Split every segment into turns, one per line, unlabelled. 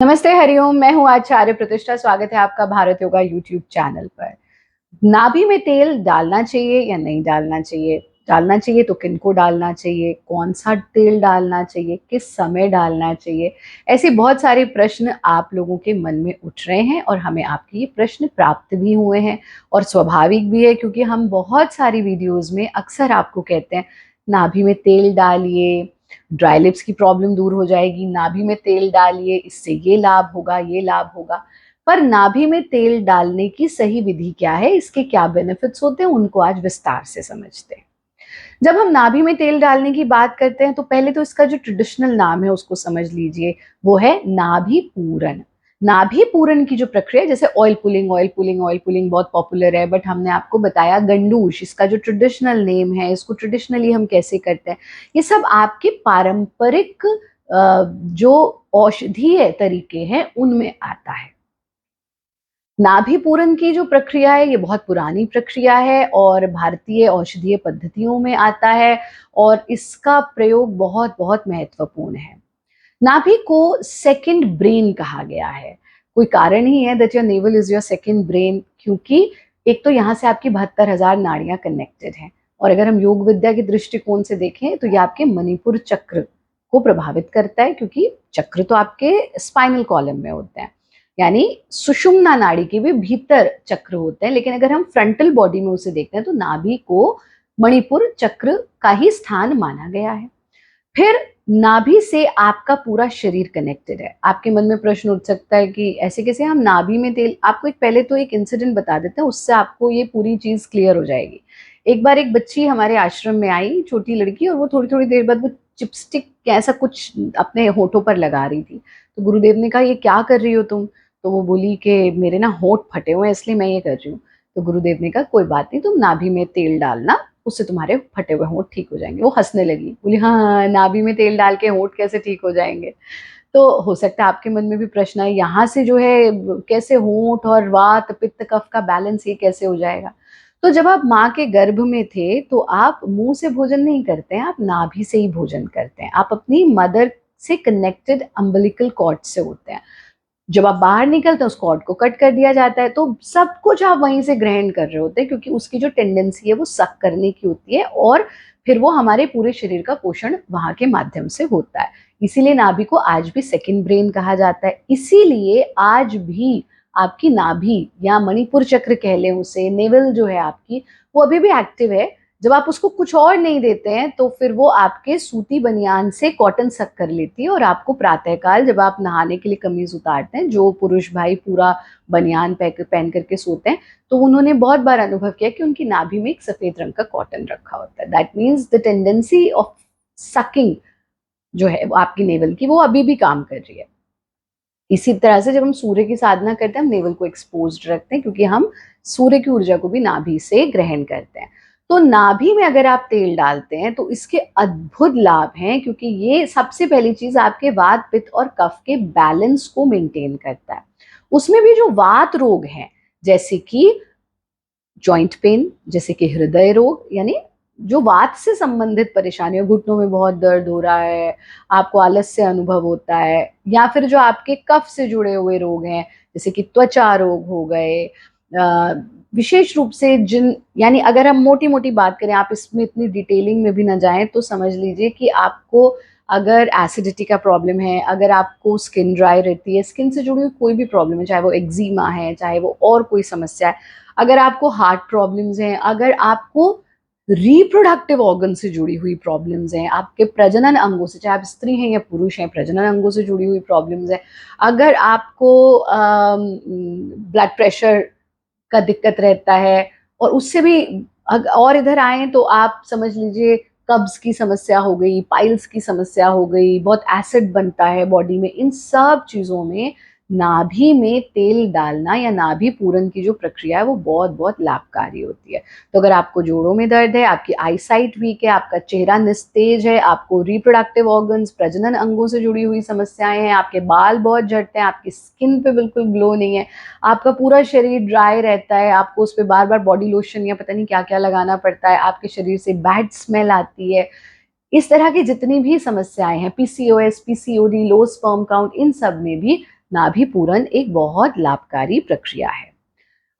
नमस्ते, हरिओम। मैं हूँ आचार्य प्रतिष्ठा। स्वागत है आपका भारत योगा यूट्यूब चैनल पर। नाभि में तेल डालना चाहिए या नहीं डालना चाहिए? डालना चाहिए तो किनको डालना चाहिए? कौन सा तेल डालना चाहिए? किस समय डालना चाहिए? ऐसे बहुत सारे प्रश्न आप लोगों के मन में उठ रहे हैं और हमें आपके ये प्रश्न प्राप्त भी हुए हैं। और स्वाभाविक भी है, क्योंकि हम बहुत सारी वीडियोस में अक्सर आपको कहते हैं नाभि में तेल डालिए, ड्राई लिप्स की प्रॉब्लम दूर हो जाएगी, नाभि में तेल डालिए, इससे ये लाभ होगा, ये लाभ होगा। पर नाभि में तेल डालने की सही विधि क्या है, इसके क्या बेनिफिट्स होते हैं, उनको आज विस्तार से समझते हैं। जब हम नाभि में तेल डालने की बात करते हैं तो पहले तो इसका जो ट्रेडिशनल नाम है उसको समझ लीजिए, वो है नाभि पूरन। नाभि पूरन की जो प्रक्रिया, जैसे oil pulling, oil pulling, oil pulling बहुत पॉपुलर है, बट हमने आपको बताया गंडूश इसका जो ट्रेडिशनल नेम है, इसको ट्रेडिशनली हम कैसे करते हैं, ये सब आपके पारंपरिक जो औषधीय तरीके हैं उनमें आता है। नाभि पूरन की जो प्रक्रिया है ये बहुत पुरानी प्रक्रिया है और भारतीय औषधीय पद्धतियों में आता है और इसका प्रयोग बहुत बहुत महत्वपूर्ण है। नाभि को सेकंड ब्रेन कहा गया है। कोई कारण ही है that your naval is your second brain, क्योंकि एक तो यहाँ से आपकी 72,000 नाड़ियां कनेक्टेड हैं और अगर हम योग विद्या के दृष्टिकोण से देखें तो ये आपके मणिपुर चक्र को प्रभावित करता है, क्योंकि चक्र तो आपके स्पाइनल कॉलम में होते हैं, यानी सुषुम्ना नाड़ी के भी भीतर चक्र होते हैं। लेकिन अगर हम फ्रंटल बॉडी में उसे देखते हैं तो नाभि को मणिपुर चक्र का ही स्थान माना गया है। फिर नाभि से आपका पूरा शरीर कनेक्टेड है। आपके मन में प्रश्न उठ सकता है कि ऐसे कैसे हम नाभि में तेल। आपको पहले तो एक इंसिडेंट बता देते हैं, उससे आपको ये पूरी चीज क्लियर हो जाएगी। एक बार एक बच्ची हमारे आश्रम में आई, छोटी लड़की, और वो थोड़ी थोड़ी देर बाद वो चिपस्टिक ऐसा कुछ अपने होठों पर लगा रही थी। तो गुरुदेव ने कहा, ये क्या कर रही हो तुम? तो वो बोली कि मेरे ना होठ फटे हुए हैं इसलिए मैं ये कर रही हूँ। तो गुरुदेव ने कहा, कोई बात नहीं, तुम नाभि में तेल डालना, उससे तुम्हारे फटे हुए होंठ ठीक हो जाएंगे। वो हंसने लगी, बोली हाँ, नाभि में तेल डाल के होंठ कैसे ठीक हो जाएंगे? तो हो सकता है आपके मन में भी प्रश्न है, यहाँ से जो है कैसे होंठ और वात पित्त कफ का बैलेंस ये कैसे हो जाएगा? तो जब आप माँ के गर्भ में थे तो आप मुंह से भोजन नहीं करते हैं, आप नाभि से ही भोजन करते हैं। आप अपनी मदर से कनेक्टेड अम्बिलिकल कॉर्ड से होते हैं। जब आप बाहर निकलते हैं उस कॉर्ड को कट कर दिया जाता है, तो सब कुछ आप वहीं से ग्रहण कर रहे होते हैं, क्योंकि उसकी जो टेंडेंसी है वो सक करने की होती है और फिर वो हमारे पूरे शरीर का पोषण वहां के माध्यम से होता है। इसीलिए नाभि को आज भी सेकंड ब्रेन कहा जाता है। इसीलिए आज भी आपकी नाभि या मणिपुर चक्र कह लें उसे, नेवल जो है आपकी, वो अभी भी एक्टिव है। जब आप उसको कुछ और नहीं देते हैं तो फिर वो आपके सूती बनियान से कॉटन सक कर लेती है और आपको प्रातःकाल जब आप नहाने के लिए कमीज उतारते हैं, जो पुरुष भाई पूरा बनियान पहन करके सोते हैं, तो उन्होंने बहुत बार अनुभव किया कि उनकी नाभि में एक सफेद रंग का कॉटन रखा होता है। That means the tendency of sucking जो है वो आपकी नेवल की, वो अभी भी काम कर रही है। इसी तरह से जब हम सूर्य की साधना करते हैं हम नेवल को एक्सपोज्ड रखते हैं, क्योंकि हम सूर्य की ऊर्जा को भी नाभि से ग्रहण करते हैं। तो नाभि में अगर आप तेल डालते हैं तो इसके अद्भुत लाभ हैं, क्योंकि ये सबसे पहली चीज आपके वात पित्त और कफ के बैलेंस को मेंटेन करता है। उसमें भी जो वात रोग हैं, जैसे कि जॉइंट पेन, जैसे कि हृदय रोग, यानी जो वात से संबंधित परेशानियां, घुटनों में बहुत दर्द हो रहा है, आपको आलस्य अनुभव होता है, या फिर जो आपके कफ से जुड़े हुए रोग हैं, जैसे कि त्वचा रोग हो गए, विशेष रूप से जिन, यानी अगर हम मोटी मोटी बात करें, आप इसमें इतनी डिटेलिंग में भी ना जाएं, तो समझ लीजिए कि आपको अगर एसिडिटी का प्रॉब्लम है, अगर आपको स्किन ड्राई रहती है, स्किन से जुड़ी हुई कोई भी प्रॉब्लम है, चाहे वो एक्जिमा है, चाहे वो और कोई समस्या है, अगर आपको हार्ट प्रॉब्लम्स हैं, अगर आपको रिप्रोडक्टिव ऑर्गन से जुड़ी हुई प्रॉब्लम्स हैं, आपके प्रजनन अंगों से, चाहे आप स्त्री हैं या पुरुष हैं, प्रजनन अंगों से जुड़ी हुई प्रॉब्लम्स हैं, अगर आपको ब्लड प्रेशर का दिक्कत रहता है, और उससे भी और इधर आए तो आप समझ लीजिए कब्ज की समस्या हो गई, पाइल्स की समस्या हो गई, बहुत एसिड बनता है बॉडी में, इन सब चीजों में नाभि में तेल डालना या नाभि पूरन की जो प्रक्रिया है वो बहुत बहुत लाभकारी होती है। तो अगर आपको जोड़ों में दर्द है, आपकी आई साइट वीक है, आपका चेहरा निस्तेज है, आपको रिप्रोडक्टिव ऑर्गन्स, प्रजनन अंगों से जुड़ी हुई समस्याएं हैं, आपके बाल बहुत झड़ते हैं, आपकी स्किन पे बिल्कुल ग्लो नहीं है, आपका पूरा शरीर ड्राई रहता है, आपको उस पर बार बार बॉडी लोशन या पता नहीं क्या क्या लगाना पड़ता है, आपके शरीर से बैड स्मेल आती है, इस तरह की जितनी भी समस्याएं हैं, PCOS, PCOD, low sperm count, इन सब में भी नाभि पूरण एक बहुत लाभकारी प्रक्रिया है।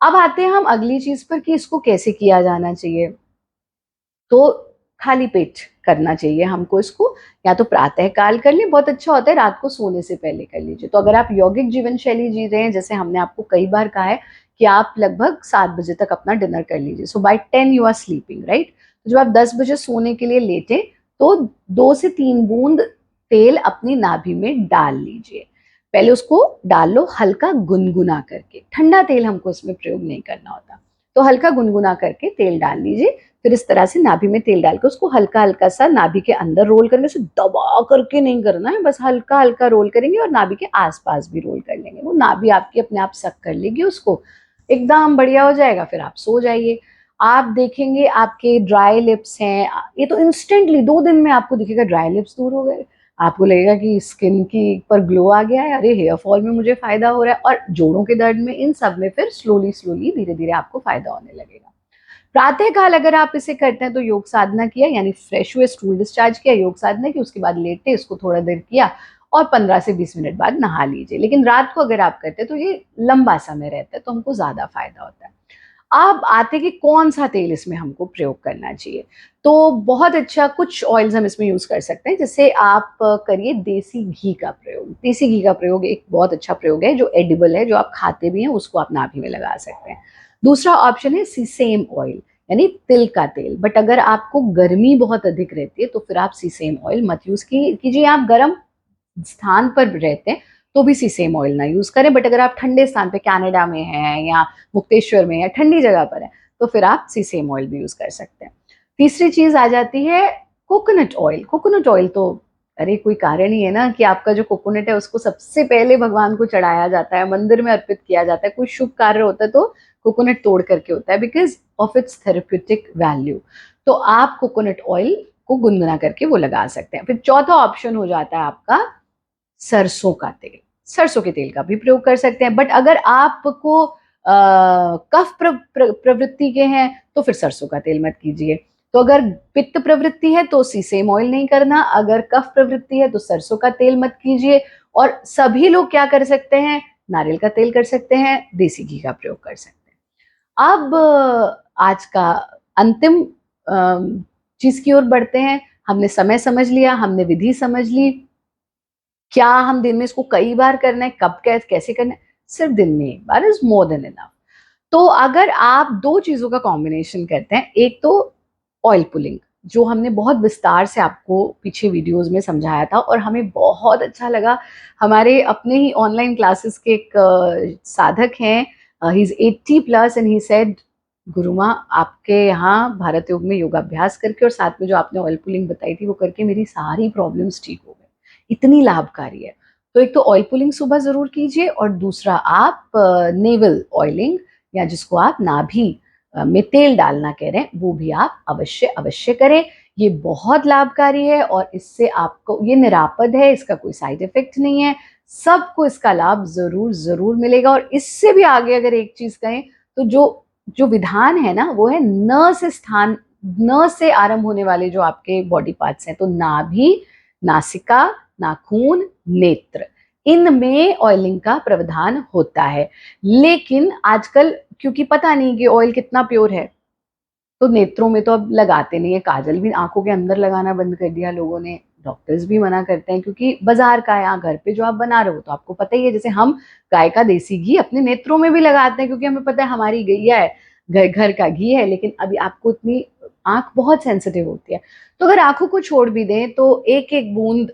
अब आते हैं हम अगली चीज पर कि इसको कैसे किया जाना चाहिए। तो खाली पेट करना चाहिए हमको इसको, या तो प्रातः काल कर ले, बहुत अच्छा होता है रात को सोने से पहले कर लीजिए। तो अगर आप यौगिक जीवन शैली जी रहे हैं, जैसे हमने आपको कई बार कहा है कि आप लगभग 7 बजे तक अपना डिनर कर लीजिए, so by 10 you are sleeping, right. तो जब आप 10 बजे सोने के लिए लेटे तो 2 से 3 बूंद तेल अपनी नाभि में डाल लीजिए। पहले उसको डाल लो हल्का गुनगुना करके, ठंडा तेल हमको इसमें प्रयोग नहीं करना होता। तो हल्का गुनगुना करके तेल डाल लीजिए। फिर इस तरह से नाभि में तेल डाल के उसको हल्का हल्का सा नाभि के अंदर रोल करके, उसे दबा करके नहीं करना है, बस हल्का हल्का रोल करेंगे और नाभि के आसपास भी रोल कर लेंगे। वो नाभि आपकी अपने आप सक कर लेगी उसको, एकदम बढ़िया हो जाएगा। फिर आप सो जाइए। आप देखेंगे आपके ड्राई लिप्स हैं, ये तो इंस्टेंटली 2 दिन में आपको दिखेगा ड्राई लिप्स दूर हो गए। आपको लगेगा कि स्किन की पर ग्लो आ गया है, अरे हेयर फॉल में मुझे फायदा हो रहा है, और जोड़ों के दर्द में, इन सब में फिर स्लोली स्लोली धीरे धीरे आपको फायदा होने लगेगा। प्रातः काल अगर आप इसे करते हैं तो योग साधना किया, यानी फ्रेश हुए, स्टूल डिस्चार्ज किया, योग साधना की, उसके बाद लेटे इसको थोड़ा देर किया और 15 से 20 मिनट बाद नहा लीजिए। लेकिन रात को अगर आप करते हैं तो ये लंबा समय रहता है, तो हमको ज्यादा फायदा होता है। अब आते कि कौन सा तेल इसमें हमको प्रयोग करना चाहिए। तो बहुत अच्छा कुछ ऑयल्स हम इसमें यूज कर सकते हैं, जैसे आप करिए देसी घी का प्रयोग। देसी घी का प्रयोग एक बहुत अच्छा प्रयोग है, जो एडिबल है, जो आप खाते भी हैं, उसको आप नाभि में लगा सकते हैं। दूसरा ऑप्शन है सीसेम ऑयल, यानी तिल का तेल। बट अगर आपको गर्मी बहुत अधिक रहती है तो फिर आप सीसेम ऑयल मत यूज कीजिए। आप गर्म स्थान पर रहते हैं तो भी सीसेम ऑयल ना यूज करें। बट अगर आप ठंडे स्थान पे कनाडा में हैं या मुक्तेश्वर में या ठंडी जगह पर है तो फिर आप सीसेम ऑयल भी यूज कर सकते हैं। तीसरी चीज आ जाती है कोकोनट ऑयल। कोकोनट ऑयल तो अरे कोई कारण ही है ना कि आपका जो कोकोनट है उसको सबसे पहले भगवान को चढ़ाया जाता है, मंदिर में अर्पित किया जाता है। कोई शुभ कार्य होता है तो कोकोनट तोड़ करके होता है, because of its therapeutic value. तो आप कोकोनट ऑयल को गुनगुना करके वो लगा सकते हैं। फिर चौथा ऑप्शन हो जाता है आपका सरसों का तेल। सरसों के तेल का भी प्रयोग कर सकते हैं। बट अगर आपको कफ प्रवृत्ति के हैं तो फिर सरसों का तेल मत कीजिए। तो अगर पित्त प्रवृत्ति है तो सीसेम ऑयल नहीं करना, अगर कफ प्रवृत्ति है तो सरसों का तेल मत कीजिए। और सभी लोग क्या कर सकते हैं, नारियल का तेल कर सकते हैं, देसी घी का प्रयोग कर सकते हैं। अब आज का अंतिम चीज की ओर बढ़ते हैं। हमने समय समझ लिया, हमने विधि समझ ली। क्या हम दिन में इसको कई बार करना है, कब कैसे करना है, सिर्फ दिन में एक bar is more than enough. तो अगर आप दो चीजों का कॉम्बिनेशन करते हैं, एक तो ऑयल पुलिंग, जो हमने बहुत विस्तार से आपको पीछे वीडियोस में समझाया था और हमें बहुत अच्छा लगा। हमारे अपने ही ऑनलाइन क्लासेस के एक साधक हैं, he is 80+ and he said Guruma आपके यहाँ भारत योग में योगाभ्यास करके और साथ में जो आपने ऑयल पुलिंग बताई थी वो करके मेरी सारी प्रॉब्लम्स ठीक हो गई, इतनी लाभकारी है। तो एक तो ऑयल पुलिंग सुबह जरूर कीजिए और दूसरा आप नेवल ऑयलिंग, या जिसको आप नाभि में तेल डालना कह रहे हैं, वो भी आप अवश्य अवश्य करें। ये बहुत लाभकारी है और इससे आपको, ये निरापद है, इसका कोई साइड इफेक्ट नहीं है, सबको इसका लाभ जरूर जरूर मिलेगा। और इससे भी आगे अगर एक चीज कहें तो जो जो विधान है ना, वो है न से आरंभ होने वाले जो आपके बॉडी पार्ट्स हैं, तो नाभि, नासिका, नाखून, नेत्र, इनमें ऑयलिंग का प्रावधान होता है। लेकिन आजकल क्योंकि पता नहीं कि ऑयल कितना प्योर है, तो नेत्रों में तो अब लगाते नहीं है। काजल भी आंखों के अंदर लगाना बंद कर दिया लोगों ने, डॉक्टर्स भी मना करते हैं, क्योंकि बाजार का है, घर पे जो आप बना रहे हो तो आपको पता ही है। जैसे हम गाय का देसी घी अपने नेत्रों में भी लगाते हैं क्योंकि हमें पता है हमारी गैया है, घर घर का घी है। लेकिन अभी आपको इतनी आंख बहुत सेंसिटिव होती है, तो अगर आंखों को छोड़ भी दें तो एक एक बूंद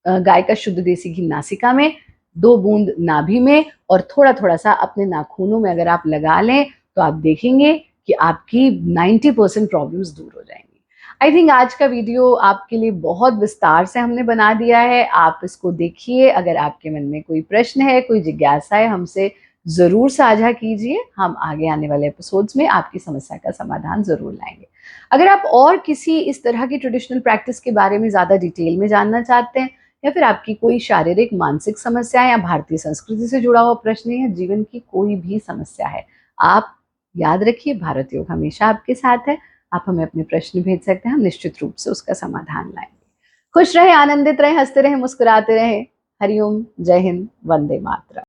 गाय का शुद्ध देसी घी नासिका में, 2 बूंद नाभि में और थोड़ा थोड़ा सा अपने नाखूनों में अगर आप लगा लें तो आप देखेंगे कि आपकी 90% प्रॉब्लम्स दूर हो जाएंगी। आई थिंक आज का वीडियो आपके लिए बहुत विस्तार से हमने बना दिया है, आप इसको देखिए। अगर आपके मन में कोई प्रश्न है, कोई जिज्ञासा है, हमसे जरूर साझा कीजिए। हम आगे आने वाले एपिसोड्स में आपकी समस्या का समाधान जरूर लाएंगे। अगर आप और किसी इस तरह की ट्रेडिशनल प्रैक्टिस के बारे में ज्यादा डिटेल में जानना चाहते हैं, या फिर आपकी कोई शारीरिक मानसिक समस्या है, या भारतीय संस्कृति से जुड़ा हुआ प्रश्न है, या जीवन की कोई भी समस्या है, आप याद रखिए भारत योग हमेशा आपके साथ है। आप हमें अपने प्रश्न भेज सकते हैं, हम निश्चित रूप से उसका समाधान लाएंगे। खुश रहे, आनंदित रहे, हंसते रहे, मुस्कुराते रहे। हरिओम, जय हिंद, वंदे मातरम।